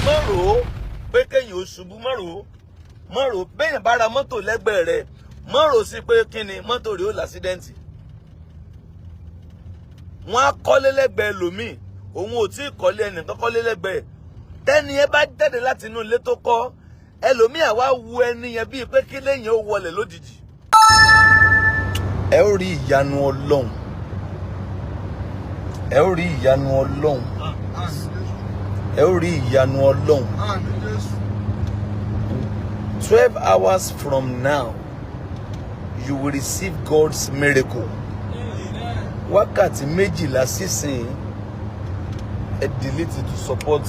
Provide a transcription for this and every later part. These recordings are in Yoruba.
mọ́rò pé kéèyàn ó ṣubú mọ́rò béèyàn bá ra mọ́tò lẹ́gbẹ̀ẹ́ rẹ̀ mọ́rò sí pé kíni mọ́tò rẹ̀ ó lásídẹ́ǹtì. Wọ́n á kọ́lé lẹ́gbẹ̀ẹ́ lòmíì òun ò tí ì kọ́lé ẹnìkan kọ́lé lẹ́gbẹ̀ẹ́ tẹ́ni ẹ bá jáde láti inú ilé tó kọ́ ẹlòmíì àwa wu ẹni yẹn bíi pé kí lẹ́yìn ó wọlé lójijì. Ẹ ó rí ìyanu Ọlọ́run. Ẹ ó rí ìyanu Ọlọ́run. Ẹ ó rí ìyanu Ọlọ́run. 12 hours from now, you will receive God's miracle. Wákàtí méjìlá sísìn ẹ delete to support.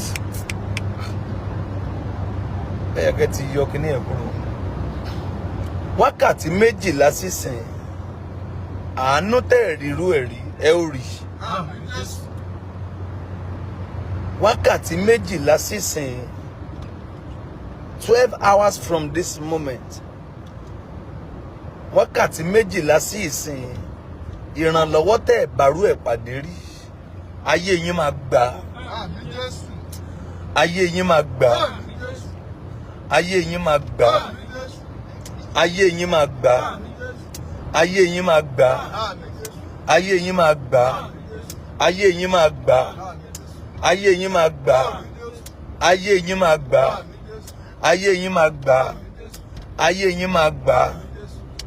Ẹ yẹ ti yọ kíní ẹ kúrò. Wákàtí méjìlá sísìn àánú tẹ́ ríru ẹ̀rí ẹ ó rí. Wákàtí méjìlá sísìn 12 hours from this moment. Wákàtí méjìlá sí ìsìn ìrànlọ́wọ́ tẹ́ bàrú ẹ̀ pàdé rí. Ayé yín máa gbà. Ayé yín máa gbà. Ayé yín máa gbà. Ayé yín máa gbà. Ayé yín máa gbà. Ayé yín máa gbà. Ayé yín máa gbà. Ayé yín máa gbà. Ayé yín máa gbà. Ayé yín máa gbà. Ayé yín máa gbà.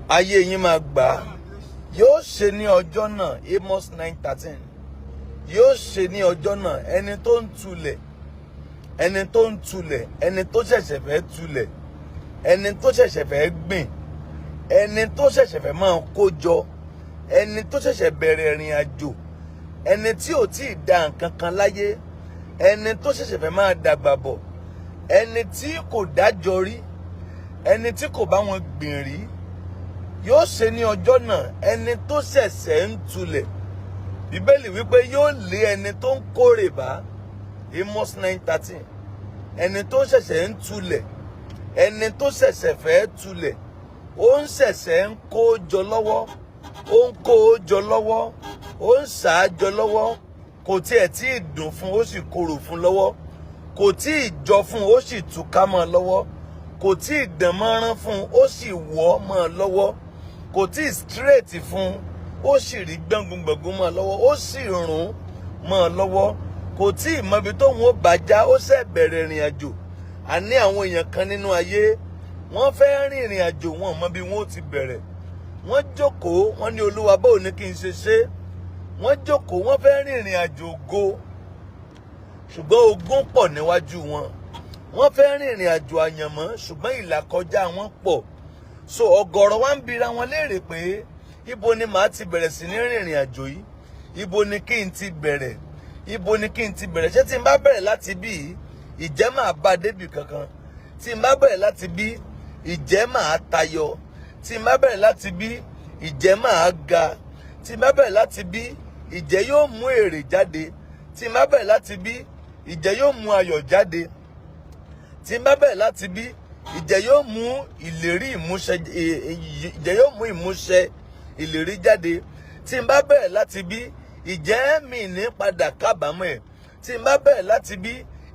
Ayé yín máa gbà. Yóò ṣe ní ọjọ́ náà Amos 9:13. Yóò ṣe ní ọjọ́ náà ẹni tó ń tulẹ̀. Ẹni tó ń tulẹ̀. Ẹni tó ṣẹ̀ṣẹ̀ fẹ́ tulẹ̀. Ẹni tó ṣẹ̀ṣẹ̀ fẹ́ gbìn. Ẹni tó ṣẹ̀ṣẹ̀ fẹ́ máa kó jọ. Ẹni tó ṣẹ̀ṣẹ̀ bẹ̀rẹ̀ ìrìn àjò. Ẹni tí ò tí ì da nǹkan kan láyé. Ẹni tó ṣẹ̀ṣẹ̀ fẹ́ máa dàgbà bọ̀. Ẹni tí kò dájọ rí. Ẹni tí kò bá wọn gbìn rí. Yóò ṣe ní ọjọ́ náà ẹni tó ṣẹ̀ṣẹ̀ ń tulẹ̀. Bíbélì wípé yóò lé ẹni tó ń kórè bá. Amos 9:13. Ẹni tó ṣẹ̀ṣẹ̀ ń tulẹ̀. Ẹni tó ṣẹ̀ṣẹ̀ fẹ́ tulẹ̀. Ó ń ṣẹ̀ṣẹ̀ ń kó jọ lọ́wọ́. Ó ń kó jọ lọ́wọ́. Ó ń ṣàájọ lọ́wọ́. Kò tiẹ̀ tí ì dùn fún ó sì korò fún lọ́wọ́. Kò tí ì jọ fún ó sì túká mọ́ lọ́wọ́. Kò tí ì dán mọ́rán fún ó sì wọ́ mọ́ lọ́wọ́. Kò tí ì straight fún ó sì rí gbẹ̀ngbẹ̀ngbẹ̀ngbẹ̀ mọ́ lọ́wọ́. Ó sì rún mọ́ lọ́wọ́. Kò tí ì mọbi tóun ó bàjá ó ṣẹ̀ bẹ̀rẹ̀ ìrìn àjò. Àní àwọn èèyàn kan nínú ayé wọ́n fẹ́ rìn ìrìn àjò wọn mọbi wọn ó ti bẹ̀rẹ̀. Wọ́n jókòó wọ́n ní Olúwa báwo ni kí n ṣe ṣe. Wọ́n jókòó wọ́n fẹ́ rìn ìrìn àjò ògo. Ṣùgbọ́n ogun pọ̀ níwájú wọn. Wọ́n fẹ́ rìn ìrìn àjò àyànmọ́ ṣùgbọ́n ìlàkọjá wọn pọ̀. So ọ̀gọ̀rọ̀ wa ń bira wọn léèrè pé ibo ni màá ti bẹ̀rẹ̀ sí ní rìn ìrìn àjò yìí? Ibo ni kí n ti bẹ̀rẹ̀? Ibo ni kí n ti bẹ̀rẹ̀? Ṣé tí n bá bẹ̀rẹ̀ láti bí ìjẹ́ máa bá débì kankan? Tí n bá bẹ̀rẹ̀ láti bí ìjẹ́ máa tayọ? Tí n bá bẹ̀rẹ̀ láti bí ìjẹ́ máa ga? Tí n bá bẹ̀rẹ̀ láti bí ìjẹ́ yóò mú èrè jáde? Tí n bá bẹ̀rẹ̀ láti bí ìjẹ́ yóò mú ayọ̀ jáde? Tí n bá bẹ̀rẹ̀ láti bí ìjẹ́ yóò mú ìlérí ìmúṣẹ ìjẹ́ yóò mú ìmúṣẹ ìlérí jáde? Tí n bá bẹ̀rẹ̀ láti bí ìjẹ́ mi ní padà kábàámọ̀ ẹ̀? Tí n bá bẹ̀rẹ̀ láti bí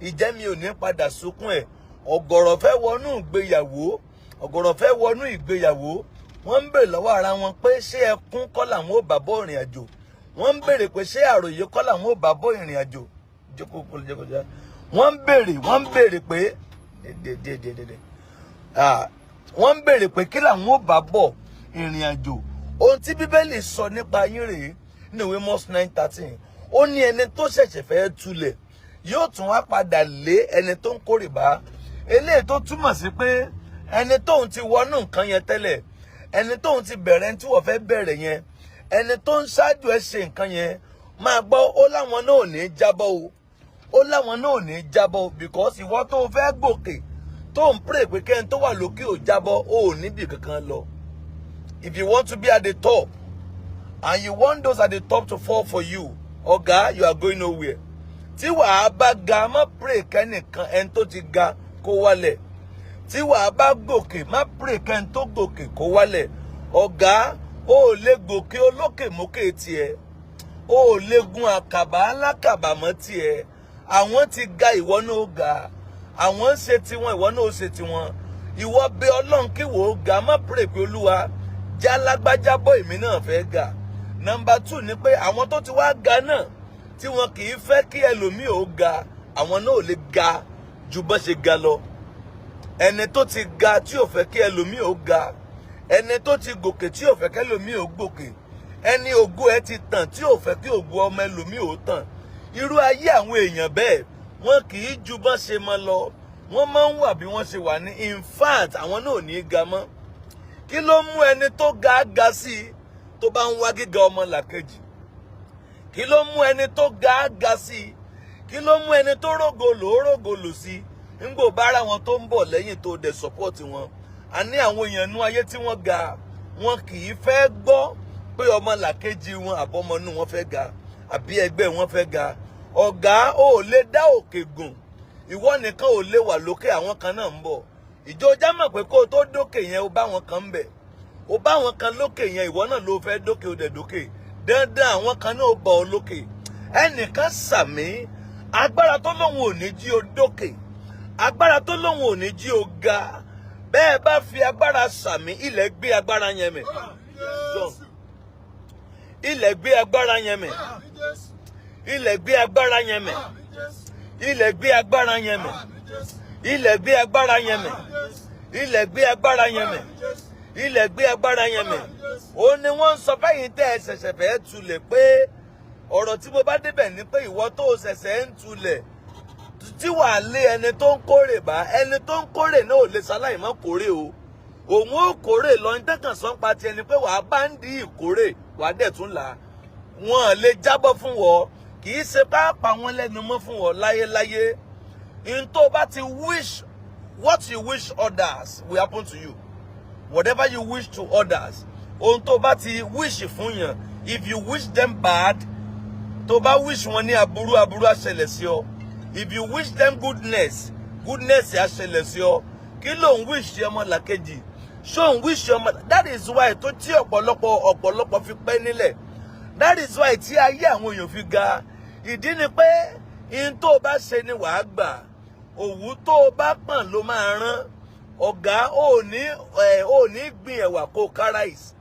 ìjẹ́ mi ò ní padà sunkún ẹ̀? Ọ̀gọ̀rọ̀ fẹ́ wọnú ìgbéyàwó. Ọ̀gọ̀rọ̀ fẹ́ wọnú ìgbéyàwó. Wọ́n ń bèrè lọ́wọ́ ara wọn pé ṣé ẹkún kọ́ làwọn ò bá bọ́ ìrìn àjò? Wọ́n ń bèrè pé ṣé àròyé kọ́ làwọn ò bá bọ́ ìrìn àjò? Wọ́n ń bèrè pé wọ́n ń bèrè pé kí làwọn ò bá bọ̀ ìrìn àjò? Ohun tí Bíbélì sọ nípa yín rèé ní ìwé Amos 9:13. Ó ní ẹni tó ṣẹ̀ṣẹ̀ fẹ́ tulẹ̀ yóò tún wá padà lé ẹni tó ń kórè bá. Eléyìí tó túmọ̀ sí pé ẹni tóun ti wọnú nǹkan yẹn tẹ́lẹ̀, ẹni tóun ti bẹ̀rẹ̀ tí wọ́n fẹ́ bẹ̀rẹ̀ yẹn, ẹni tó ń ṣáájú ẹ ṣe nǹkan yẹn máa gbọ́ ó láwọn náà ò ní jábọ́ o. Ó láwọn náà ò ní jábọ́ because ìwọ tó fẹ́ gòkè tó ń pray pé kẹ́ni tó wà lókè ò jábọ́ ó ò níbi kankan lọ. If you want to be at the top and you want those at the top to fall for you, ọ̀gá, you are going nowhere. Tí wàá bá ga má pray kẹ́nìkan ẹni tó ti ga kó wálẹ̀. Tí wàá bá gòkè má pray kẹ́ni tó gòkè kó wálẹ̀. Ọ̀gá, ó lè gòkè olókè mókè tiẹ̀. Ó lè gun àkàbà alákàbà mọ́ tiẹ̀. Àwọn ti ga ìwọ náà ga. àwọn ń ṣe tiwọn ìwọ náà ó ṣe tiwọn ìwọ bẹ Ọlọ́run kí wò ó ga má pray pé Olúwa já lágbájá bọ́ èmi náà fẹ́ ga. Number 2 ni pé àwọn tó ti wá ga náà tí wọn kì í fẹ́ kí ẹlòmíì ó ga àwọn náà ò lè ga ju bó ṣe ga lọ. Ẹni tó ti ga tí ò fẹ́ kí ẹlòmíì ó ga, ẹni tó ti gòkè tí ò fẹ́ kí ẹlòmíì ó gòkè, ẹni ògo ẹ ti tàn tí ò fẹ́ kí ògo ọmọ ẹlòmíì ó tàn. Irú ayé àwọn èèyàn bẹ́ẹ̀ wọn kì í ju bó ṣe mọ lọ, wọ́n máa ń wà bí wọ́n ṣe wà ní. In fact àwọn náà ò ní ga mọ́. Kí ló mú ẹni tó ga sí i tó bá ń wá gíga ọmọ làkejì? Kí ló mú ẹni tó ga sí i? Kí ló mú ẹni tó rógolò sí i? Ńgbò bára wọn tó ń bọ̀ lẹ́yìn tó dẹ̀ support wọn. A ní àwọn èèyàn nú ayé tí wọ́n ga, wọn kì í fẹ́ gbọ́ pé ọmọ làkejì wọn àbọ́mọnú wọn fẹ́ ga àbí ẹgbẹ́ wọn fẹ́ ga. Ọ̀gá ò lè dá òkè gùn, ìwọ nìkan ò lè wà lókè, àwọn kan náà ń bọ̀. Ìjọ jámọ̀ pé kó o tó dókè yẹn o bá wọn kan ń bẹ̀, o bá wọn kan lókè yẹn, ìwọ náà ló fẹ́ dókè o dẹ̀ dókè, dandan àwọn kan náà ó bọ̀ ọ lókè. Ẹnìkan sàmí agbára tó lóun ò ní jí o dókè, agbára tó lóun ò ní jí o ga, bẹ́ẹ̀ bá fi agbára sàmí ilẹ̀ gbé agbára yẹn mì. Ilẹ̀ gbé agbára yẹn mì. Ilẹ̀ gbé agbára yẹn mì. Ilẹ̀ gbé agbára yẹn mì. Ilẹ̀ gbé agbára yẹn mì. Ilẹ̀ gbé agbára yẹn mì. Ilẹ̀ gbé agbára yẹn mì. Ó ní wọ́n ń sọ fẹ́yìn tẹ́ ẹ ṣẹ̀ṣẹ̀ fẹ́ tulẹ̀ pé ọ̀rọ̀ tí mo bá débẹ̀ ni pé ìwọ tó ṣẹ̀ṣẹ̀ ń tulẹ̀ tí wàá lé ẹni tó ń kórè bá, ẹni tó ń kórè náà ò lè ṣaláì má kórè o. Òun ó kórè lọ ní tẹ́kàn sọ́n pa ti ẹni pé wàá bá ń di ìkórè wàá dẹ̀ tún là. Wọ́n lè jábọ́ fún wọ, kì í ṣe pàápàá wọn lẹ́nu mọ́ fún wọ láyéláyé. In tó bá ti wish, what you wish others will happen to you. Whatever you wish to others, ohun tó bá ti wish fún yàn, if you wish them bad, tó bá wish wọn ní aburú, aburú á ṣẹlẹ̀ sí ọ. If you wish them goodness, goodness á ṣẹlẹ̀ sí ọ. Kí ló ń wish ọmọ làkejì? Ṣó ń wish ọmọ. That is why tó tí ọ̀pọ̀lọpọ̀ fi pẹ́ nílẹ̀. That is why tí ayé àwọn èèyàn fi ga. Ìdí ni pé in tó bá ṣe ni wàá gbà. Òwú tó bá pọ̀n ló máa rán. Ọ̀gá ò ní gbin ẹ̀wà kó káráìsì.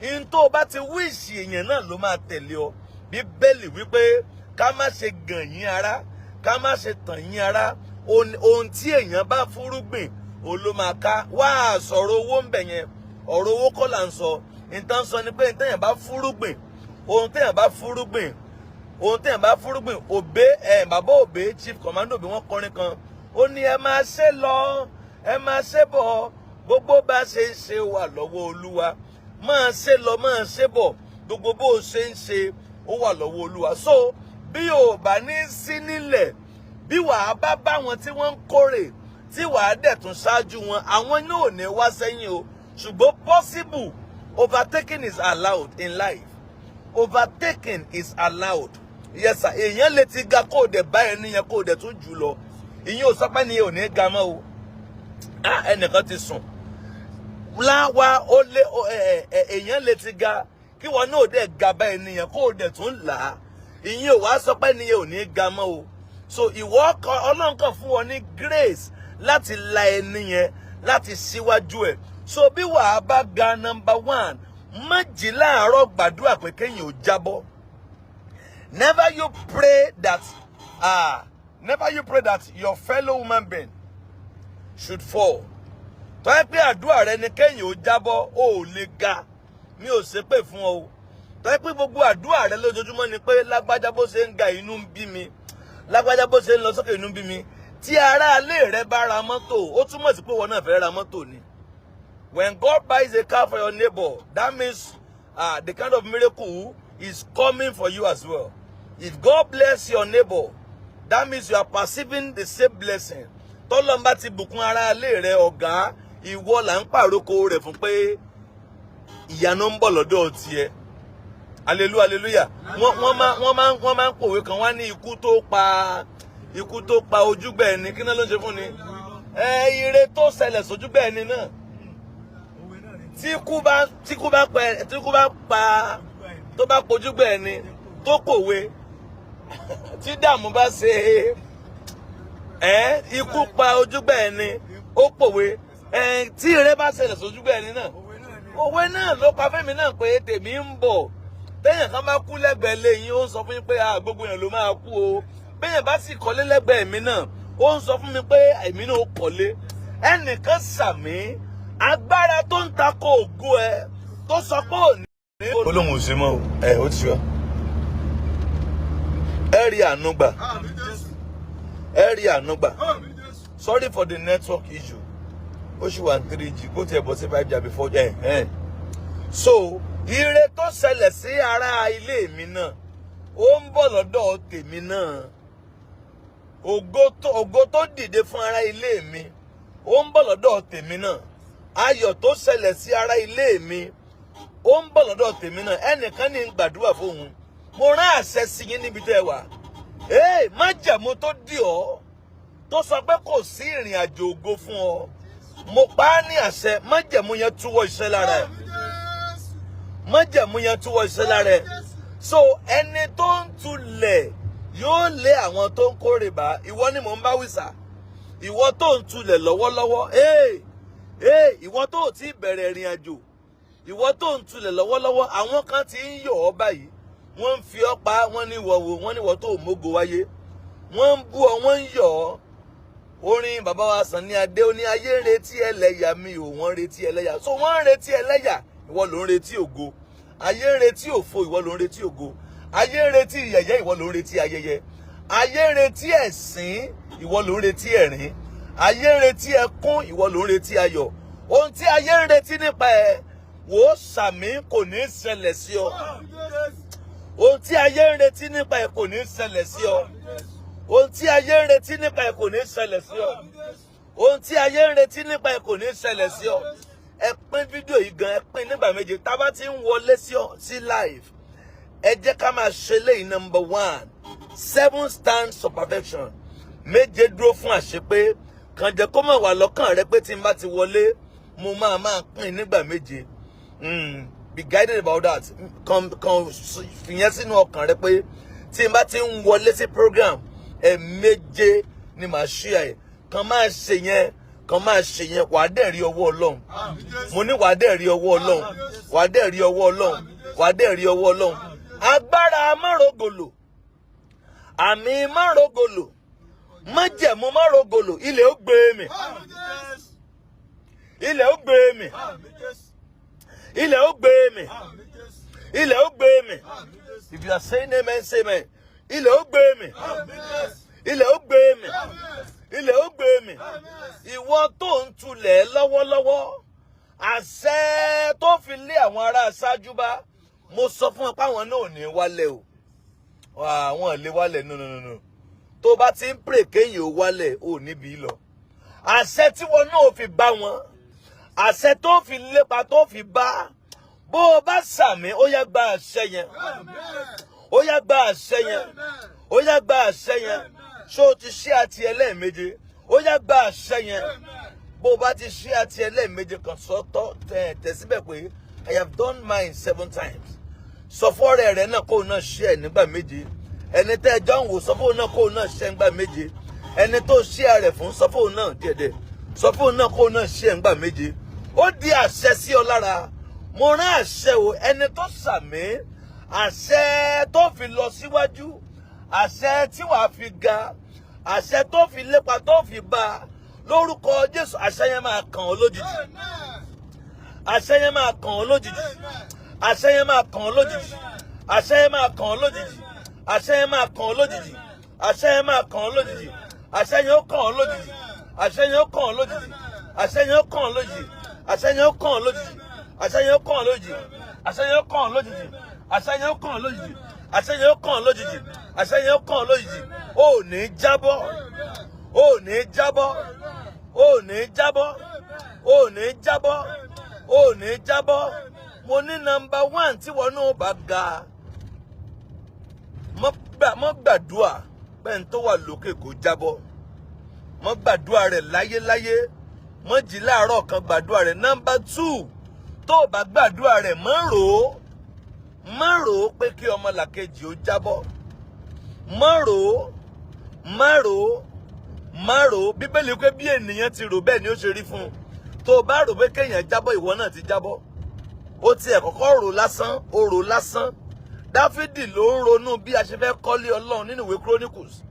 In tó bá ti wish èèyàn náà ló máa tẹ̀lé ọ. Bíbélì wípé ká má ṣe gàn yín ará, ká má ṣe tàn yín ará. Ohun tí èèyàn bá fúrúgbìn òun ló máa ká. Wá sọ̀rọ̀ owó ń bẹ̀ yẹn, ọ̀rọ̀ owó kọ́ là ń sọ. Ìtàn sọ ni pé téèyàn bá fúrúgbìn, ohun téèyàn bá fúrúgbìn, bàbá òbé chief commando bí wọ́n kọrin kan, ó ní ẹ máa ṣe lọ, ẹ máa ṣe bọ̀, gbogbo bá ṣe ń ṣe wà lọ́wọ́ Olúwa. Máa ṣe lọ, máa ṣe bọ̀, gbogbo bó ṣe ń ṣe ó wà lọ́wọ́ Olúwa. So bí o bá ní sí nílẹ̀, bí wàá bá wọn tí wọ́n ń kórè, tí wàá dẹ̀ tún ṣáájú wọn, àwọn náà ò ní wá sẹ́yìn o. Ṣùgbọ́n possible, overtaking is allowed in life. Overtaking is allowed. Yes sir, èèyàn lè ti ga kó o dẹ̀ bá ẹni yẹn kó o dẹ̀ tún jù lọ. Ìyẹn ò sọ pé ni ò ní ga mọ́ o. Ẹnìkan ti sùn. Láwa èèyàn lè ti ga kí wọn náà dẹ̀ ga bá ẹni yẹn kó o dẹ̀ tún là á. Ìyẹn ò wá sọ pé ni ò ní ga mọ́ o. So ìwọ Ọlọ́run kan fún wọn ní grace láti la ẹni yẹn láti síwájú ẹ̀. So bí wàá bá ga number 1, má jí láàárọ̀ gbàdúrà pé kéèyàn ò jábọ́. Never you pray that your fellow human being should fall. Tó yẹ pé àdúrà rẹ ni kéèyàn ò jábọ́, ó lè ga. Mi ò ṣépè fún ọ o. Tó yẹ pé gbogbo àdúrà rẹ lójoojúmọ́ ni pé lágbájá bó ṣe ń ga inú ń bí mi. Lágbájá bó ṣe ń lọ sókè inú ń bí mi. Tí ará ilé rẹ bá ra mọ́tò, ó túmọ̀ sí pé wọn náà fẹ́ ra mọ́tò ni. When God buys a car for your neighbor, that means the kind of miracle is coming for you as well. If God bless your neighbor, that means you are perceiving the same blessing. Tọ́lọ́mbà ti bùkún ará ilé rẹ ọ̀gá, ìwọ là ń pàrókò rẹ̀ fún pé ìyanu ń bọ̀ lọ́dọ̀ tiẹ̀. Hallelujah, hallelujah. Wọ́n máa ń pòwe kan wá ní ikú tó pa ojúgbà ẹni, kí náà ló ń ṣe fún ni? Ire tó ṣẹlẹ̀ sójúgbà ẹni náà. Tí kú bá pojúgbà ẹni tó kòwe, tí dààmú bá ṣe ikú pa ojúgbà ẹni ó pòwe tí eré bá ṣẹlẹ̀ sójúgbà ẹni náà òwe náà ló pa fẹ́mi náà pé tèmi ń bọ̀ téèyàn kan bá kú lẹ́gbẹ̀ẹ́ lẹ́yìn ó ń sọ fún mi pé gbogbo èèyàn ló máa kú o béèyàn bá sì kọ́lé lẹ́gbẹ̀ẹ́ mi náà ó ń sọ fún mi pé èmi náà ó kọ́lé ẹnìkan sàmì agbára tó ń takò ògo ẹ tó sọ pé òní. olóhùn òsì mọ́ ó ti sọ ẹ rí ànúgbà ẹ rí ànúgbà sorry for the network issue ó ṣì wà ní 3G kó tiẹ̀ bọ́ sí 5G before so ire tó ṣẹlẹ̀ sí ará ilé mi náà ó ń bọ̀ lọ́dọ̀ tèmi náà ògo tó dìde fún ará ilé mi ó ń bọ̀ lọ́dọ̀ tèmi náà ayọ̀ tó ṣẹlẹ̀ sí ará ilé mi ó ń bọ̀ lọ́dọ̀ tèmi náà ẹnìkan ní gbàdúrà fóun mo rán àṣẹ sí yín níbi tẹ́ ẹ wà májẹ̀mú tó dì ọ́ tó sọ pé kò sí ìrìn àjò ògo fún ọ mo pa á ní àṣẹ májẹ̀mú yẹn túwọ́ iṣẹ́ lára ẹ̀ májẹ̀mú yẹn túwọ́ iṣẹ́ lára ẹ̀ so ẹni tó ń tulẹ̀ yóò lé àwọn tó ń kórè bá ìwọ ni mò ń bá wìsà ìwọ tó ń tulẹ̀ lọ́wọ́lọ́wọ́ ìwọ tó ti bẹ̀rẹ̀ ìrìn àjò ìwọ tó ń tulẹ̀ lọ́wọ́lọ́wọ́ àwọn kan ti ń yọ̀ ọ́ báyìí wọ́n ń fi ọ́ pa wọ́n ní ìwọ wo wọ́n ní ìwọ tó mógo wáyé wọ́n ń bú ọ wọ́n ń yọ̀ ọ́ orin bàbá wa Sànní Adé ó ní ayé ń retí ẹlẹ́yà mi ò wọ́n retí ẹlẹ́yà so wọ́n ń retí ẹlẹ́yà ìwọ ló ń retí ògo ayé ń retí òfo ìwọ ló ń retí ògo ayé ń retí yẹ̀yẹ́ ìwọ ló ń retí ayẹyẹ ayé ń retí ẹ̀sín ìwọ ló ń retí ẹ̀rín ayé ń retí ẹkún ìwọ ló ń retí ayọ̀ ohun tí ayé ń retí nípa ẹ wò ó sàmì kò ní ṣẹlẹ̀ sí ọ ohun tí ayé ń retí nípa ẹ kò ní ṣẹlẹ̀ sí ọ ohun tí ayé ń retí nípa ẹ kò ní ṣẹlẹ̀ sí ọ ohun tí ayé ń retí nípa ẹ kò ní ṣẹlẹ̀ sí ọ ẹ pín fídíò yìí gan ẹ pín nígbà méje tá a bá ti ń wọlé sí live ẹ jẹ́ ká máa ṣe léyìí number 1 7 stands of perfection méje dúró fún àṣepé kàn jẹ́ kó má wà lọ́kàn rẹ pé tí n bá ti wọlé mo máa pín nígbà méje be guided about that kan fìyẹn sínú ọkàn rẹ pé tí n bá ti ń wọlé sí program méje ni màá ṣí ẹ kan máa ṣe yẹn wàá dẹ̀ rí ọwọ́ Ọlọ́run mo ní wàá dẹ̀ rí ọwọ́ Ọlọ́run wàá dẹ̀ rí ọwọ́ Ọlọ́run wàá dẹ̀ rí ọwọ́ Ọlọ́run agbára márogolo àmì márogolo májẹ̀mú márogolo ilẹ̀ ó gbé mi ilẹ̀ ó gbé mi ilẹ̀ ó gbé mi ilẹ̀ ó gbé mi if you are saying amen say amen ilẹ̀ ó gbé mi ilẹ̀ ó gbé mi ilẹ̀ ó gbé mi ìwọ tó ń tulẹ̀ lọ́wọ́lọ́wọ́ àṣẹ tó fi lé àwọn ará aṣáájú bá mo sọ fún ọ pé àwọn náà ò ní wálẹ̀ o àwọn ò lè wálẹ̀ no tó bá ti ń pray kéèyàn ó wálẹ̀ ò níbi lọ àṣẹ tí wọn náà fi bá wọn àṣẹ tó fi lépa tó fi bá bó o bá sàmì ó yá gba àṣẹ yẹn ó yá gba àṣẹ yẹn ó yá gba àṣẹ yẹn ṣó o ti ṣí àti ẹlẹ́ẹ̀méje ó yá gba àṣẹ yẹn bó o bá ti ṣí àti ẹlẹ́ẹ̀méje kan sọ́tọ̀ tẹ̀ síbẹ̀ pé I have done mine 7 times sọ fọ́ọ̀rẹ́ rẹ náà kó o náà ṣí ẹ̀ nígbà méje ẹni tẹ́ ẹ jọ ń wò sọ fóun náà kó o náà ṣí ẹ̀ nígbà méje ẹni tó ṣí ẹ̀ rẹ̀ fún sọ fóun náà díẹ̀díẹ̀ sọ fóun náà kó o náà ṣí ẹ̀ nígbà méje ó di àṣẹ sí ọ lára mo rán àṣẹ o ẹni tó sàmì àṣẹ tó fi lọ síwájú àṣẹ tí wàá fi ga àṣẹ tó fi lépa tó fi bá lórúkọ Jésù àṣẹ yẹn máa kàn ọ́ lójijì àṣẹ yẹn máa kàn ọ́ lójijì àṣẹ yẹn máa kàn ọ́ lójijì àṣẹ yẹn máa kàn ọ́ lójijì àṣẹ yẹn máa kàn ọ́ lójijì àṣẹ yẹn máa kàn ọ́ lójijì àṣẹ yẹn ó kàn ọ́ lójijì àṣẹ yẹn ó kàn ọ́ lójijì àṣẹ yẹn ó kàn ọ́ lójijì àṣẹ yẹn ó kàn ọ́ lójijì àṣẹ yẹn ó kàn ọ́ lójijì àṣẹ yẹn ó kàn ọ́ lójijì àṣẹ yẹn ó kàn ọ́ lójijì àṣẹ yẹn ó kàn ọ́ lójijì àṣẹ yẹn ó kàn ọ́ lójijì ó ní jábọ́ ó ní jábọ́ ó ní jábọ́ ó ní jábọ́ ó ní jábọ́ mo ní number 1 tí wọn náà bá ga mọ́ gbàdúrà bẹ́ẹ̀ tó wà lókè kó jábọ́ mọ́ gbàdúrà rẹ̀ láyéláyé mọ́ jí láàárọ̀ kan gbàdúrà rẹ̀ number 2 tó bá gbàdúrà rẹ̀ mọ́ rò ó pé kí ọmọlàkejì ó jábọ́ mọ́ rò ó má rò Bíbélì pé bí ènìyàn ti rò bẹ́ẹ̀ ni ó ṣe rí fún un. Tó bá rò pé kéèyàn jábọ́ ìwọ náà ti jábọ́. Ó tiẹ̀ kọ́kọ́ rò lásán, ó rò lásán. Dáfídì ló ń ronú bí a ṣe fẹ́ kọ́lé Ọlọ́run nínú ìwé Chronicles.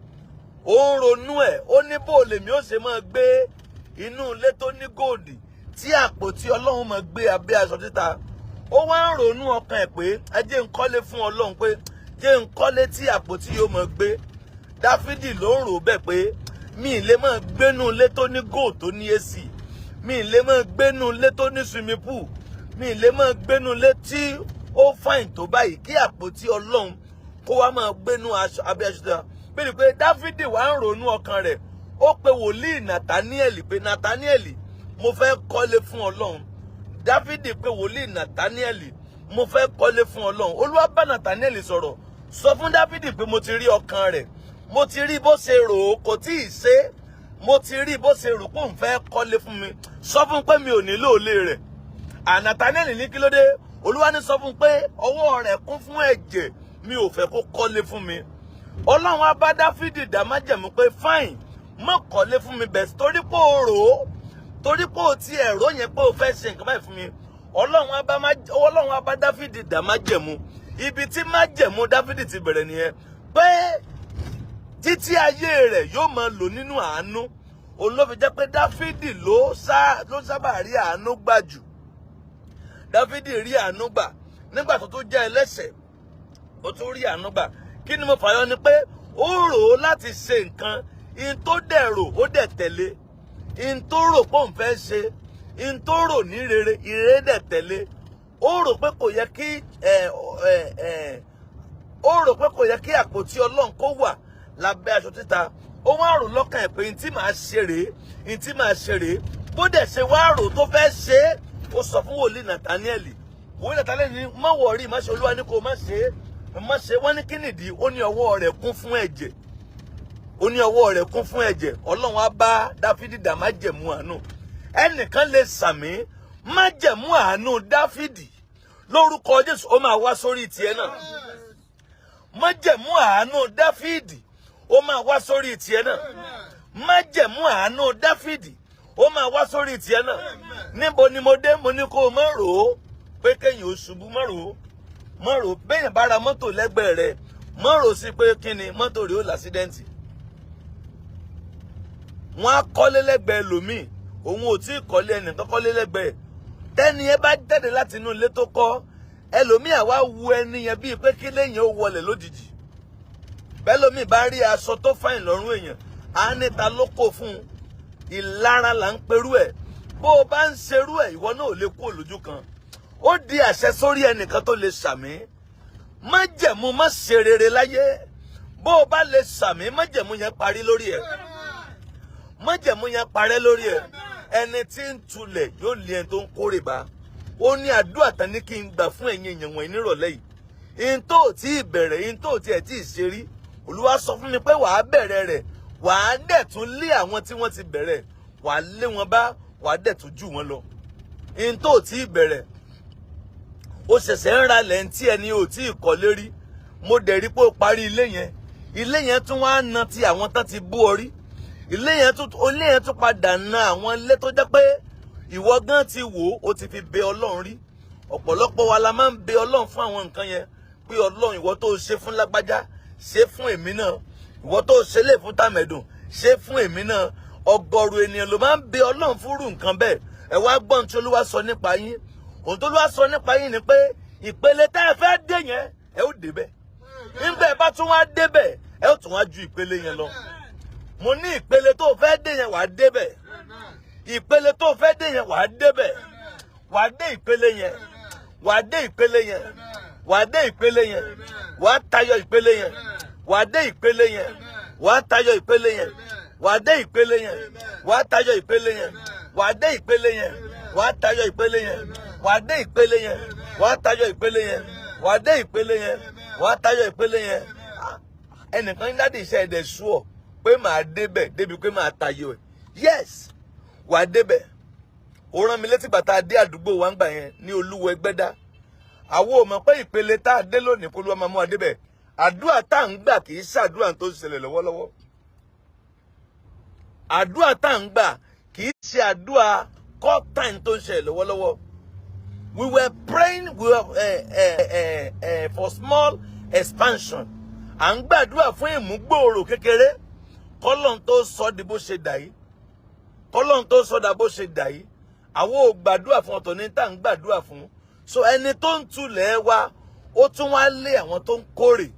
Ó ń ronú ẹ̀, ó ní bó lèmi ó ṣe máa gbé inú ilé tó ní góòdì tí àpótí Ọlọ́run máa gbé abẹ́ aṣọ títa. Ó wá ń ronú ọkàn ẹ̀ pé ajé ń kọ́lé fún Ọlọ́run pé jẹ́ ń kọ́lé tí àpótí yóò máa gbé. Dáfídì ló ń rò bẹ́ẹ̀ pé mi ì lè máa gbénú ilé tó ní góòdì tó ní AC. Mi ì lè máa gbénú ilé tó ní swimming pool. Mi ì lè máa gbénú ilé tí ó fàìn tó báyìí kí àpótí Ọlọ́run kó wá máa gbénú abẹ́ aṣọ títa. Bẹ́ẹ̀ni pé Dáfídì wá ń ronú ọkàn rẹ̀. Ó pe wòlíì Nàtáníẹ̀lì pé Nàtáníẹ̀lì mo fẹ́ kọ́lé fún Ọlọ́run. Dáfídì pe wòlíì Nàtáníẹ̀lì mo fẹ́ kọ́lé fún Ọlọ́run. Olúwa bá Nàtáníẹ̀lì sọ̀rọ̀. Sọ fún Dáfídì pé mo ti rí ọkàn rẹ̀. Mo ti rí bó ṣe rò ó kò tí ì ṣe. Mo ti rí bó ṣe rò pé òun fẹ́ kọ́lé fún mi. Sọ fún pé mi ò nílò ilé rẹ̀. Nàtáníẹ̀lì ní kí ló dé? Olúwa ní sọ fún pé ọwọ́ rẹ̀ kún fún ẹ̀jẹ̀ mi ò fẹ́ kó kọ́lé fún mi. Ọlọ́run á bá Dáfídì dá májẹ̀mú pé fine má kọ́lé fún mi bẹ́ẹ̀ torí pé o rò ó torí pé o ti ẹ̀rọ yẹn pé o fẹ́ ṣe nǹkan báyìí fún mi. Ọlọ́run á bá Dáfídì dá májẹ̀mú. Ibi tí májẹ̀mú Dáfídì ti bẹ̀rẹ̀ nìyẹn pé títí ayé rẹ̀ yóò máa lò nínú àánú. Òun ló fi jẹ́ pé Dáfídì ló sábà rí àánú gbà jù. Dáfídì rí àánú gbà nígbà tó tún jẹ́ ẹlẹ́ṣẹ̀ ó tún rí àánú gbà. Kí ni mo fàyọ ni pé ó rò ó láti ṣe nǹkan in tó dẹ̀ rò ó dẹ̀ tẹ̀lé in tó rò pé òun fẹ́ ṣe in tó rò ní rere ire dẹ̀ tẹ̀lé. Ó rò pé kò yẹ kí àpótí Ọlọ́run kó wà lábẹ́ aṣọ títa. Ó wá rò lọ́kàn ẹ̀ pé in tí màá ṣe rèé bó dẹ̀ ṣe wá rò tó fẹ́ ṣe é. Ó sọ fún wòlíì Nàtáníẹ̀lì. Wòlíì Nàtáníẹ̀lì ní má wọ̀rí má ṣe Olúwa ní kó má ṣe wọ́n ní kí nìdí. Ó ní ọwọ́ rẹ̀ kún fún ẹ̀jẹ̀. Ọlọ́run á bá Dáfídì dá májẹ̀mú àánú. Ẹnìkan lè sàmí májẹ̀mú àánú Dáfídì lórúkọ Jésù ó máa wá sórí tiẹ̀ náà. Májẹ̀mú àánú Dáfídì ó máa wá sórí tiẹ̀ náà. Májẹ̀mú àánú Dáfídì ó máa wá sórí tiẹ̀ náà. Níbo ni mo dé? Mo ní kó o má rò ó pé kéèyàn ó ṣubú, má rò ó. Béèyàn bá ra mọ́tò lẹ́gbẹ̀ẹ́ rẹ̀ má rò ó sí pé kí ni mọ́tò rẹ̀ ó lásídẹ́ǹtì. Wọ́n á kọ́lé lẹ́gbẹ̀ẹ́ lòmíì òun ò tí ì kọ́lé ẹnìkan kọ́lé lẹ́gbẹ̀ẹ́. Tẹ́ni ẹ bá jáde láti inú ilé tó kọ́ ẹlòmíì àwa wu ẹni yẹn bíi pé kí lẹ́yìn ó wọlé lójijì. Bẹ́ẹ̀ lòmíì bá rí aṣọ tó fàìn lọ́rùn èèyàn á níta ló kó fún un. Ìlara là ń perú ẹ̀. Bó o bá ń ṣerú ẹ̀ ìwọ náà ò lè kú òlójú kan. Ó di àṣẹ sórí ẹnìkan tó lè ṣàmì. Májẹ̀mú má ṣe rere láyé. Bó o bá lè ṣàmì májẹ̀mú yẹn parí lórí ẹ̀. Májẹ̀mú yẹn parẹ́ lórí ẹ̀. Ẹni tí ń tulẹ̀ yóò lé ẹni tó ń kórè bá. Ó ní àdúrà tán ní kí n gbà fún ẹ̀yin èèyàn wọ̀nyí nírọ̀lẹ́ yìí. In tó tí ì bẹ̀rẹ̀, in tó tí ẹ̀ tí ì ṣe rí. Olúwa sọ fún mi pé wàá bẹ̀rẹ̀ rẹ̀. Wàá dẹ̀ tún lé àwọn tí wọ́n ti bẹ̀rẹ̀. Wàá lé wọn bá, wàá dẹ̀ tún jù wọn lọ. In tó tí ì bẹ̀rẹ̀. Ó ṣẹ̀ṣẹ̀ ń ra lẹ́ǹtí ẹni ò tí ì kọ́lé rí. Mo dẹ̀ rí pé ó parí ilé yẹn. Ilé yẹn tún wá na ti àwọn tán ti bú ọ rí. Ilé yẹn tún padà na àwọn ilé tó jẹ́ pé ìwọ gan ti wò ó ti fi bẹ Ọlọ́run rí. Ọ̀pọ̀lọpọ̀ wa la máa ń bẹ Ọlọ́run fún àwọn nǹkan yẹn pé Ọlọ́run ìwọ tó ṣe fún lágbájá ṣe fún èmi náà. Ìwọ tó ṣe lè fún tàmẹ̀dùn ṣe fún èmi náà. Ọ̀gọ̀rọ̀ ènìyàn ló máa ń bẹ Ọlọ́run fúnrú nǹkan bẹ́ẹ̀. Ẹ wá gbọ́n tí Olúwa sọ nípa yín. Ohun tó Olúwa sọ nípa yín ni pé ìpele tá ẹ fẹ́ dé yẹn ẹ ó débẹ̀. Nígbà ẹ bá tún wá débẹ̀ ẹ ó tún wá ju ìpele yẹn lọ. Mo ní ìpele tó fẹ́ dé yẹn wàá débẹ̀. Ìpele tó fẹ́ dé yẹn wàá débẹ̀. Wàá dé ìpele yẹn. Wàá dé ìpele yẹn. Wàá dé ìpele yẹn. Wàá tayọ ìpele yẹn. Wàá dé ìpele yẹn. Wàá tayọ ìpele yẹn. Wàá dé ìpele yẹn. Wàá tayọ ìpele yẹn. Wàá dé ìpele yẹn. Wàá tayọ ìpele yẹn. Wàá dé ìpele yẹn. Wàá tayọ ìpele yẹn. Wàá dé ìpele yẹn. Wàá tayọ ìpele yẹn. Ẹnìkan ní dáàdì iṣẹ́ ẹ̀dẹ̀ sú ọ pé màá débẹ̀ débi pé màá tayọ ẹ̀. Yes, wàá débẹ̀. Ó rán mi létí bàtà dé àdúgbò wa ń gbà yẹn ní Olúwo Ẹgbẹ́dá. Àwọn ò mọ̀ pé ìpele tá a dé lónìí kó ló máa mú wa débẹ̀. Àdúrà tá à ń gbà kì í ṣàdúrà tó ṣẹlẹ̀ lọ́wọ́lọ́wọ́. àdúrà tá ń gbà kì í ṣe àdúrà cut time tó ń ṣe lọ́wọ́lọ́wọ́. We were praying for small expansion. À ń gbàdúrà fún ìmúgbòòrò kékeré. Kọ́lọ́n tó sọ di bó ṣe dà yìí. Kọ́lọ́n tó sọ dà bó ṣe dà yìí. Àwọn ò gbàdúrà fún ọ̀tọ̀ ní tá ń gbàdúrà fún. So ẹni tó ń tulẹ̀ wa, ó tún wá lé àwọn tó ń kórè.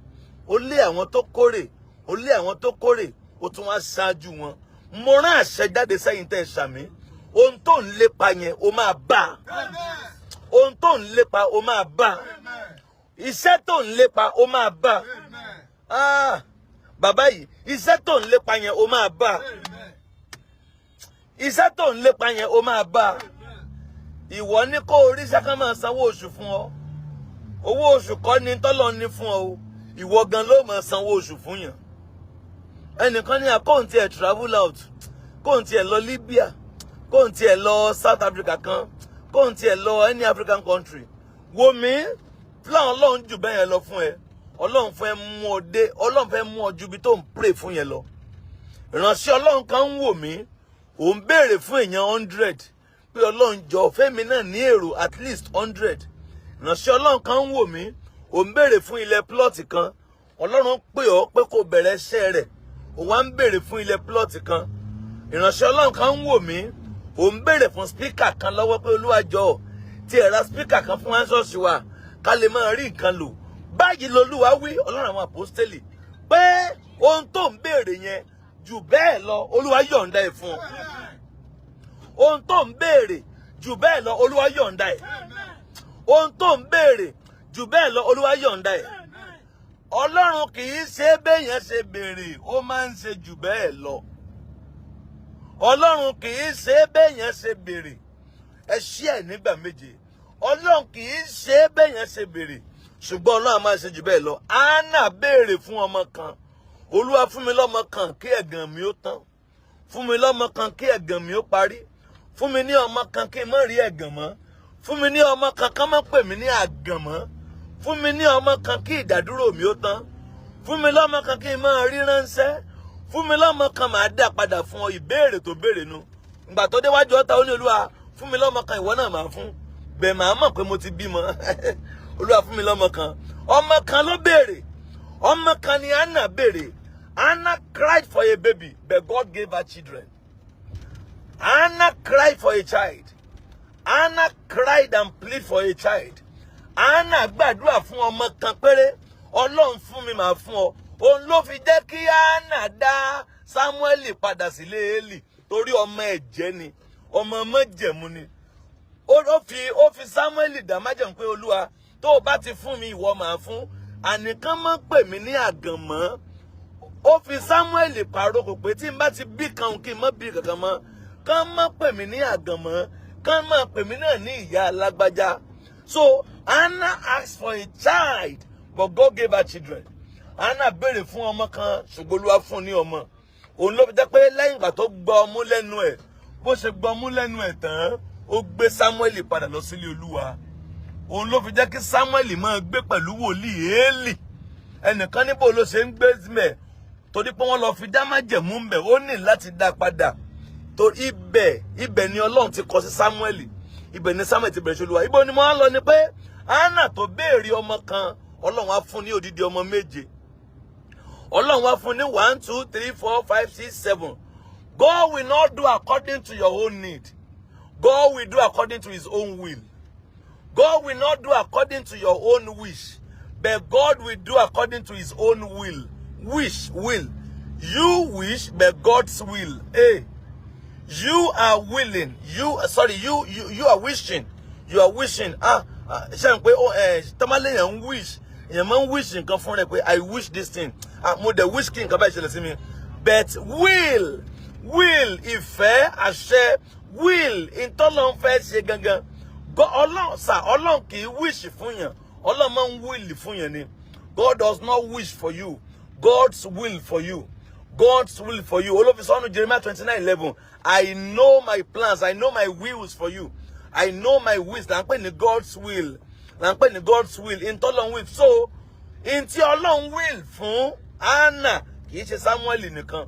Ó lé àwọn tó kórè. Ó lé àwọn tó kórè. Ó tún wá ṣáájú wọn. Mo rán àṣẹ jáde sẹ́yìn tẹ́ ṣàmì. Ohun tó ń lépa yẹn, ó máa bá. Ohun tó ń lépa, ó máa bá. Iṣẹ́ tó ń lépa, ó máa bá. Bàbá yìí, iṣẹ́ tó ń lépa yẹn, ó máa bá. Iṣẹ́ tó ń lépa yẹn, ó máa bá. Ìwọ ní kó orí iṣẹ́ kan máa sanwó oṣù fún ọ. Owó oṣù kọ́ ni tọ́lọ́ ní fún ọ. Ìwọ gan ló máa sanwó oṣù fún yàn. Ẹnìkan ní àkóhùn ẹ̀ travel out. Kóhùn ẹ̀ lọ Libya. Kóhùn ẹ̀ lọ South Africa kan. Kóhùn ẹ̀ lọ any African country. Wo mi, plan Ọlọ́run jù bẹ́ẹ̀ yẹn lọ fún ẹ. Ọlọ́run fẹ́ mú ọ dé. Ọlọ́run fẹ́ mú ọ ju ibi tó ń pray fún yẹn lọ. Ìránṣẹ́ Ọlọ́run kan ń wò mí. Ó ń béèrè fún èèyàn 100. Pé Ọlọ́run jọ fẹ́mi náà ní èrò at least 100. Ìránṣẹ́ Ọlọ́run kan ń wò mí. Ó ń béèrè fún ilẹ̀ plot kan. Ọlọ́run pè ọ́ pé kó bẹ̀rẹ̀ iṣẹ́ rẹ̀. Ó wá ń béèrè fún ilẹ̀ plot kan. Ìránṣẹ́ Ọlọ́run kan ń wò mí. Ó ń béèrè fún speaker kan lọ́wọ́ pé Olúwa jọ̀ọ́ tí ẹ ra speaker kan fún ṣọ́ọ̀ṣì wa ká lè máa rí nǹkan lò. Báyìí lolúwa wí Ọlọ́run àwọn àpọ́stélì pé ohun tó ń béèrè yẹn jù bẹ́ẹ̀ lọ Olúwa yọ̀ǹda ẹ̀ fún ọ. Ohun tó ń béèrè jù bẹ́ẹ̀ lọ Olúwa yọ̀ǹda ẹ̀. Ohun tó ń béèrè jù bẹ́ẹ̀ lọ Olúwa yọ̀ǹda ẹ̀. Ọlọ́run kì í ṣe béèyàn ṣe béèrè, ó máa ń ṣe jù bẹ́ẹ̀ lọ. Ọlọ́run kì í ṣe béèyàn ṣe béèrè. Ẹ ṣí ẹ̀ nígbà méje. Ọlọ́run kì í ṣe béèyàn ṣe béèrè. Ṣùgbọ́n Ọlọ́run máa ṣe jù bẹ́ẹ̀ lọ. Anna béèrè fún ọmọ kan. Olúwa fún mi lọ́mọ kan kí ẹ̀gàn mi ó tán. Fún mi lọ́mọ kan kí ẹ̀gàn mi ó parí. Fún mi ní ọmọ kan kí n má rí ẹ̀gàn mọ́. Fún mi ní ọmọ kan ká má pè mí ní àgàn mọ́. Fún mi ní ọmọ kan kí ìdádúró mi ó tán. Fún mi lọ́mọ kan kí n máa rí ránṣẹ́. Fún mi lọ́mọ kan máa dá padà fún ọ ìbéèrè tó béèrè nu. Ìgbà tó déwájú ọ̀tá ó ní Olúwa fún mi lọ́mọ kan ìwọ náà máa fún. Bẹ́ẹ̀ máa mọ̀ pé mo ti bímọ. Olúwa fún mi lọ́mọ kan. Ọmọ kan ló béèrè. Ọmọ kan ni Anna béèrè. Anna cried for a baby, but God gave her children. Anna cried for a child. Anna cried and pleaded for a child. Anna gbàdúrà fún ọmọ kan péré. Ọlọ́run fún mi máa fún ọ. Òun ló fi jẹ́ kí Anna dá Samuel padà sílé Élì torí ọmọ ẹ̀jẹ̀ ni. Ọmọ májẹ̀mú ni. Ó fi Samuel dá májẹ̀mú pé Olúwa tó o bá ti fún mi ìwọ máa fún. Ànìkan máa ń pè mí ní àgàn mọ́. Ó fi Samuel pàrókò pé tí n bá ti bí kan kí n má bí kankan mọ́. Kán má pè mí ní àgàn mọ́. Kán má pè mí náà ní ìyá alágbájá. So Anna asked for a child, but God gave her children. Anna béèrè fún ọmọ kan, ṣùgbọ́n Olúwa fún ní ọmọ. Òun ló fi jẹ́ pé lẹ́yìn ìgbà tó gba ọmú lẹ́nu ẹ̀, bó ṣe gba ọmú lẹ́nu ẹ̀ tán, ó gbé Samuel padà lọ sílé Olúwa. Òun ló fi jẹ́ kí Samuel máa gbé pẹ̀lú wòlíì Élì. Ẹnìkan níbo ló ṣe ń gbé mẹ́, torí pé wọ́n lọ fi dá májẹ̀mú mbẹ̀, ó ní láti dá padà. Torí ibẹ̀ ni Ọlọ́run ti kọ sí Samuel. Ibẹ̀ ni Samuel ti bẹ̀rẹ̀ sí Olúwa. Ibo ni mo ń lọ ni pé Anna tó béèrè ọmọ kan, Ọlọ́run á fún ní odidi ọmọ méje. Ọlọ́run wá fún ní 1, 2, 3, 4, 5, 6, 7. God will not do according to your own need. God will do according to his own will. God will not do according to your own wish. But God will do according to his own will. Will. You wish, but God's will. Hey. You are willing. You are wishing. You are wishing. Tamale yan wish. Yan man wish nǹkan fún rẹ̀ pé I wish this thing. Mo de wish kí nǹkan bá ṣẹlẹ̀ sí mi. But will ìfẹ́ àṣẹ will ìtọ́lọ́run fẹ́ ṣe gangan. Ọlọ́run kì í wish fún yàn. Ọlọ́run máa ń will fún yàn ni. God does not wish for you. God's will for you. God's will for you. All of a sudden, Jeremiah 29:11. I know my plans. I know my wills for you. I know my wills. I'm playing God's will. I'm playing God's will. In Tolong will. So, in ti Ọlọ́run will fún Anna. Kì í ṣe Samuel nìkan.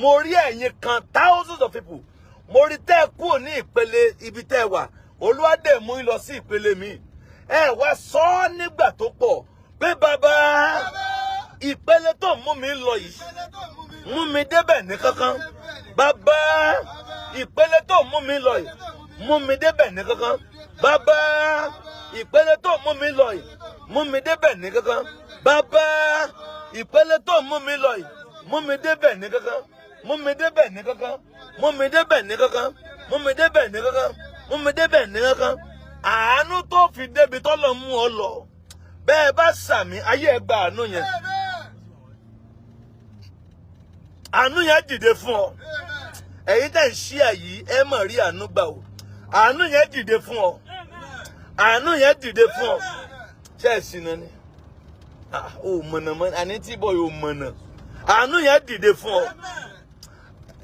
mo rí ẹ̀yin kan thousands of people mo rí tẹ́ kúrò ní ìpele ibi tẹ́ wà Olúwa dẹ̀ mú yín lọ sí ìpele mi ẹ wá sọ nígbà tó pọ̀ pé bàbá ìpele tó mú mi lọ yìí mú mi débẹ̀ ní kankan bàbá ìpele tó mú mi lọ yìí mú mi débẹ̀ ní kankan bàbá ìpele tó mú mi lọ yìí mú mi débẹ̀ ní kankan bàbá ìpele tó mú mi lọ yìí mú mi débẹ̀ ní kankan mú mi débẹ̀ ní kankan mú mi débẹ̀ ní kankan mú mi débẹ̀ ní kankan mú mi débẹ̀ ní kankan àánú tó fi débi tọ́lọ̀ mú ọ lọ bẹ́ẹ̀ bá sàmì ayé ẹ gba àánú yẹn àánú yẹn dìde fún ọ ẹ̀yin tẹ́ ń ṣí àyí ẹ mọ̀ rí àánú gbà o àánú yẹn dìde fún ọ àánú yẹn dìde fún ọ ṣe é sí náà ni o mọ̀nà mọ́nà àní tí bọ̀ yóò mọ̀nà àánú yẹn dìde fún ọ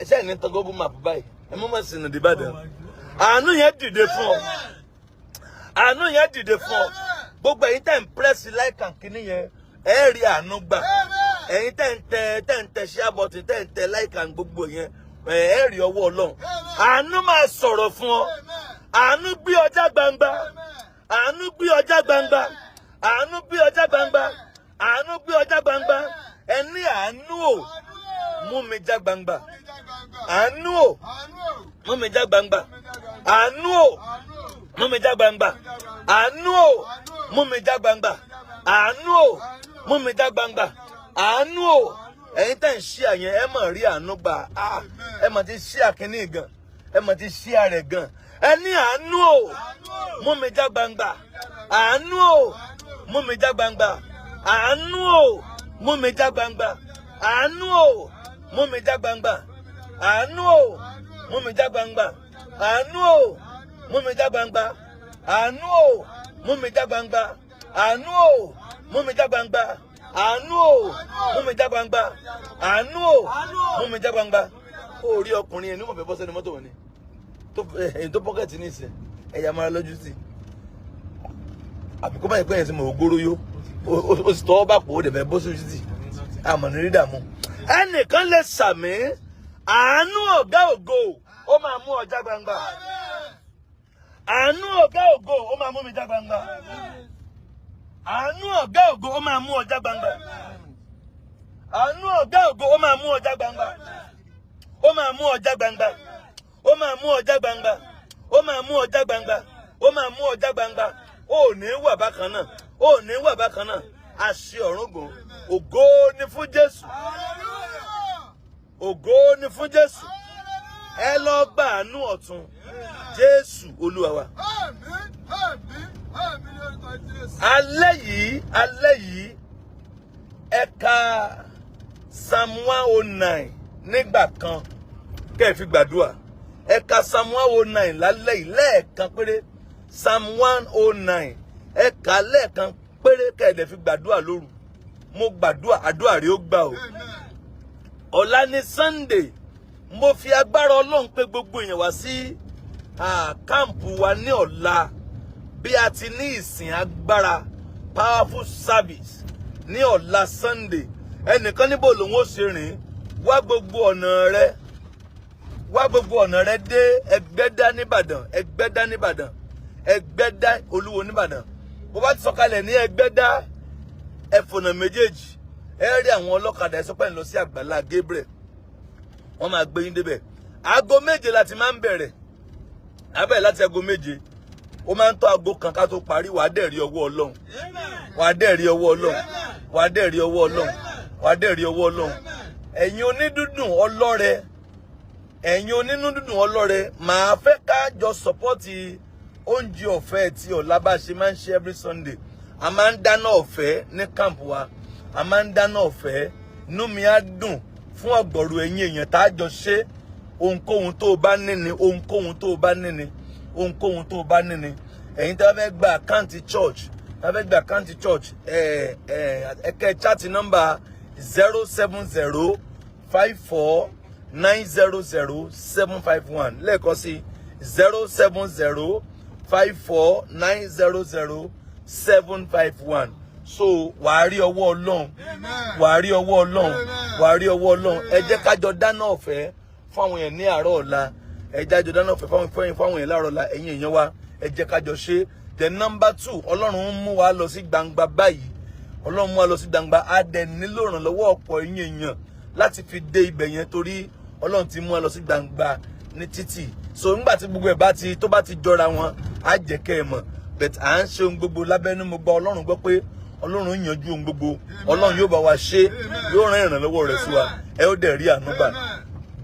ṣe é ní tọ́ Google map báyìí ẹ mọ́ mọ́ sínú Ìbàdàn àánú yẹn dìde fún ọ àánú yẹn dìde fún ọ gbogbo ẹ̀yin tẹ́ ń press like and kíní yẹn ẹ rí àánú gbà ẹ̀yin tẹ́ ń tẹ share button tẹ́ ń tẹ like and gbogbo yẹn ẹ rí ọwọ́ Ọlọ́run àánú máa sọ̀rọ̀ fún ọ àánú gbé ọjà gbangba àánú gbé ọjà gbangba àánú gbé ọjà gbangba àánú gbé ọjà gbangba ẹni àánú ò mú mi já gbangba àánú ò mú mi já gbangba àánú ò mú mi já gbangba àánú ò mú mi já gbangba àánú ò mú mi já gbangba àánú ò ẹ̀yin tẹ́ ń ṣí àyẹn ẹ mọ̀ rí àánú gbà ẹ mọ̀ ti ṣí àkíní gan ẹ mọ̀ ti ṣí àrẹ̀ gan ẹni àánú ò mú mi já gbangba àánú ò mú mi já gbangba àánú ò mú mi já gbangba àánú ò mú mi já gbangba àánú ò mú mi já gbangba àánú ò mú mi já gbangba àánú ò mú mi já gbangba àánú ò mú mi já gbangba àánú ò mú mi já gbangba àánú ò mú mi já gbangba ó rí ọkùnrin ẹni mọ̀ fẹ́ bọ́ sẹ́ni mọ́tò wọn ni tó pọ́kẹ́tì ní ìsìn ẹ̀yà máa lọ́jú sí àbíkó báyìí pé ẹ̀yìn sí mọ̀ ògbóró yó ó sì tọ́wọ́ bá pò ó dẹ̀ fẹ́ bọ́ sójú sí àmọ̀ ní rí dààmú ẹnìkan lè sàmì àánú ọ̀gá ògo ó máa mú ọjà gbangba àánú ọ̀gá ògo ó máa mú mi já gbangba àánú ọ̀gá ògo ó máa mú ọjà gbangba àánú ọ̀gá ògo ó máa mú ọjà gbangba ó máa mú ọjà gbangba ó máa mú ọjà gbangba ó máa mú ọjà gbangba ó máa mú ọjà gbangba ó ní wà bákan náà ó ní wà bákan náà àṣẹ ọ̀run gùn ògo ni fún Jésù ògo ni fún Jésù ẹ lọ gba àánú ọ̀tun Jésù Olúwa wa. Alẹ́ yìí ẹ ka Psalm 109 nígbà kan kẹ́ ẹ fi gbàdúrà ẹ ka Psalm 109 lálẹ́ yìí lẹ́ẹ̀kan péré Psalm 109 ẹ ka lẹ́ẹ̀kan péré kẹ́ ẹ dẹ̀ fi gbàdúrà lóru mo gbàdúrà àdúrà rẹ ó gbà o ọ̀la ní Sunday mo fi agbára Ọlọ́run pé gbogbo èèyàn wá sí káàmpù wa ní ọ̀la bí a ti ní ìsìn agbára powerful service ní ọ̀la Sunday ẹnìkan níbo lòun ó ṣe rìn wá gbogbo ọ̀nà rẹ dé Ẹgbẹ́dá nìbàdàn Ẹgbẹ́dá nìbàdàn Ẹgbẹ́dá Olúwo nìbàdàn bó bá ti sọ̀kalẹ̀ ní Ẹgbẹ́dá ẹ̀fọ̀nà méjèèjì ẹ rí àwọn ọlọ́kadà ẹ̀sọ́pẹ́ ń lọ sí àgbàlá Gabriel wọ́n máa gbé yín débẹ̀ aago 7 láti máa ń bẹ̀rẹ̀ abẹ́ láti aago 7 ó máa ń tó aago kan ká tó parí wàá dẹ̀ rí ọwọ́ Ọlọ́run wàá dẹ̀ rí ọwọ́ Ọlọ́run wàá dẹ̀ rí ọwọ́ Ọlọ́run wàá dẹ̀ rí ọwọ́ Ọlọ́run ẹ̀yin onídùndùn ọlọ́rẹ ẹ̀yin onínúdùndùn ọlọ́rẹ màá fẹ́ ká jọ sọ́pọ́tì oúnjẹ ọ̀fẹ́ tí ọ̀la bá ṣe máa ń ṣe every Sunday a máa ń dáná ọ̀fẹ́ ní camp wa a máa ń dáná ọ̀fẹ́ inú mi á dùn fún ọ̀gọ̀rọ̀ ẹ̀yin èèyàn tá a jọ ṣe ohunkóhun tó o bá níni ohunkóhun tó o bá níni ohunkóhun tó o bá níni ẹ̀yin tá a fẹ́ gba àkáǹtì church tá a fẹ́ gba àkáǹtì church ẹ̀kẹ́ chat nọ́mbà 07054900751 lẹ́ẹ̀kan sí 07054900751 so wàá rí ọwọ́ Ọlọ́run, wàá rí ọwọ́ Ọlọ́run, wàá rí ọwọ́ Ọlọ́run. Ẹ jẹ́ ká jọ dáná ọ̀fẹ́ fún àwọn èèyàn ní àárọ̀ ọ̀la. Ẹ jẹ́ ká jọ dáná ọ̀fẹ́ fún àwọn èèyàn láàárọ̀ ọ̀la. Ẹ̀yin èèyàn wa, ẹ jẹ́ ká jọ ṣe. The number 2, Ọlọ́run ń mú wa lọ sí gbangba báyìí. Ọlọ́run mú wa lọ sí gbangba. A dẹ̀ nílò ìrànlọ́wọ́ ọ̀pọ̀ ẹ̀yin èèyàn láti fi dé ibẹ̀ yẹn torí Ọlọ́run ti mú wa lọ sí gbangba ní títì. So nígbà tí gbogbo ẹ̀ tó bá ti jọra wọn, á jẹ́ kẹ́ ẹ mọ̀. But à ń ṣe ohun gbogbo lábẹ́nú. Mo gba Ọlọ́run gbọ́ pé Ọlọ́run yanjú ohun gbogbo. Ọlọ́run yóò bá wa ṣe, yóò rán ìrànlọ́wọ́ rẹ̀ sí wa. Ẹ ó dẹ̀ rí àánú gbà.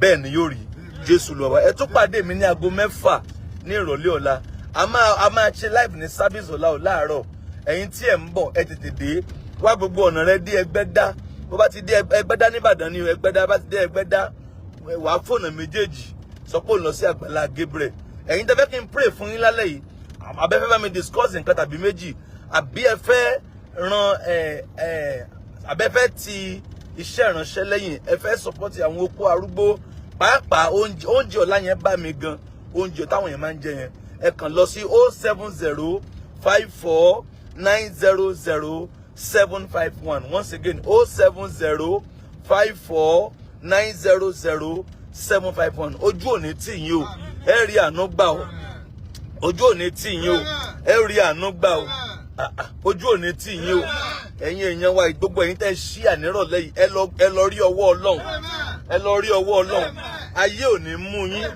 Bẹ́ẹ̀ ni yóò rí. Jésù lọ wa. Ẹ tún pàdé mi ní aago 6 ní ìrọ̀lẹ́ ọ̀la. A máa ṣe live ní service ọ̀la láàárọ̀. Ẹ̀yin tí ẹ ń bọ̀, ẹ tètè dé. Wá gbogbo ọ̀nà rẹ dé Ẹgbẹ́dá. Bó bá ti dé Ẹgbẹ́dá ní Ìbàdàn ni Ẹgbẹ́dá bá ti dé Ẹgbẹ́dá, wàá fóònù méjèèjì sọ pé ó lọ sí Àgbàlá Gabriel. Ẹ̀yin tẹ́ fẹ́ kí n pray fún yín lálẹ́ yìí. Abẹ́fẹ́ bá mi discuss nǹkan tàbí méjì. Àbí ẹ fẹ́ ran abẹ́fẹ́ ti iṣẹ́ ìránṣẹ́ lẹ́yìn. Ẹ fẹ́ support àwọn opó arúgbó. Pàápàá oúnjẹ ọ̀la yẹn bá mi gan. Oúnjẹ táwọn yẹn máa ń jẹ yẹn. Ẹ kàn lọ sí 07054900751. Once again, 07054900751. Ojú òní tì yín o. Ẹ rí àánú gbà o. Ojú òní tì yín o. Ẹ rí àánú gbà o. Ojú òní tì yín o. Ẹ̀yin èèyàn wa, gbogbo ẹ̀yin tẹ́ ṣí ànírọ̀lẹ́ yìí, ẹ lọ rí ọwọ́ Ọlọ́run. Ẹ lọ rí ọwọ́ Ọlọ́run. Ayé ò ní mú yín.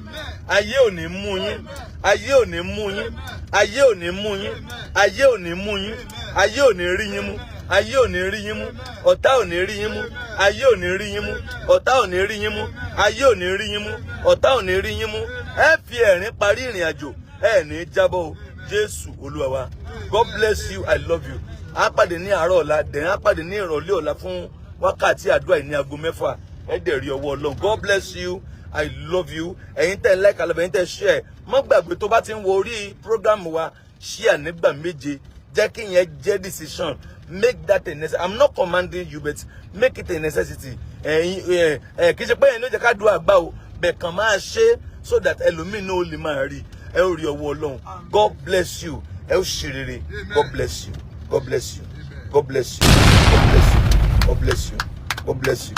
Ayé ò ní mú yín. Ayé ò ní mú yín. Ayé ò ní mú yín. Ayé ò ní mú yín. Ayé ò ní rí yín mú. Ayé ò ní rí yín mú. Ọ̀tá ò ní rí yín mú. Ayé ò ní rí yín mú. Ọ̀tá ò ní rí yín mú. Ayé ò ní rí yín mú. Ọ̀tá ò ní rí yín mú. Ẹ fi ẹ̀rín parí ìrìn àjò. Ẹ ní jábọ́ o. Jésù Olúwa wa. God bless you. I love you. A pàdé ní àárọ̀ ọ̀la. Then a pàdé ní ìrọ̀lẹ́ ọ̀la fún wákàtí àdúrà yìí ní aago 6. Ẹ dẹ̀ rí ọwọ́ Ọlọ́run. God bless you. I love you. Ẹ̀yin tẹ́ like, ẹ̀yin tẹ́ share. Má gbàgbé tó bá ti ń wo orí program wa, share nígbà méje. Jẹ́ kí yẹn jẹ́ decision. Make that a necessity. I'm not commanding you, but make it a necessity. Kì í ṣe pé ẹ̀yin ló jẹ́ ká dùn àgbà o. Bẹ̀ kàn máa ṣe so that ẹlòmíì náà ó lè máa rí. Ẹ ó rí ọwọ́ Ọlọ́run. God bless you. Ẹ ó ṣe rere. God bless you. God bless you. God bless you. God bless you. God bless you. God bless you.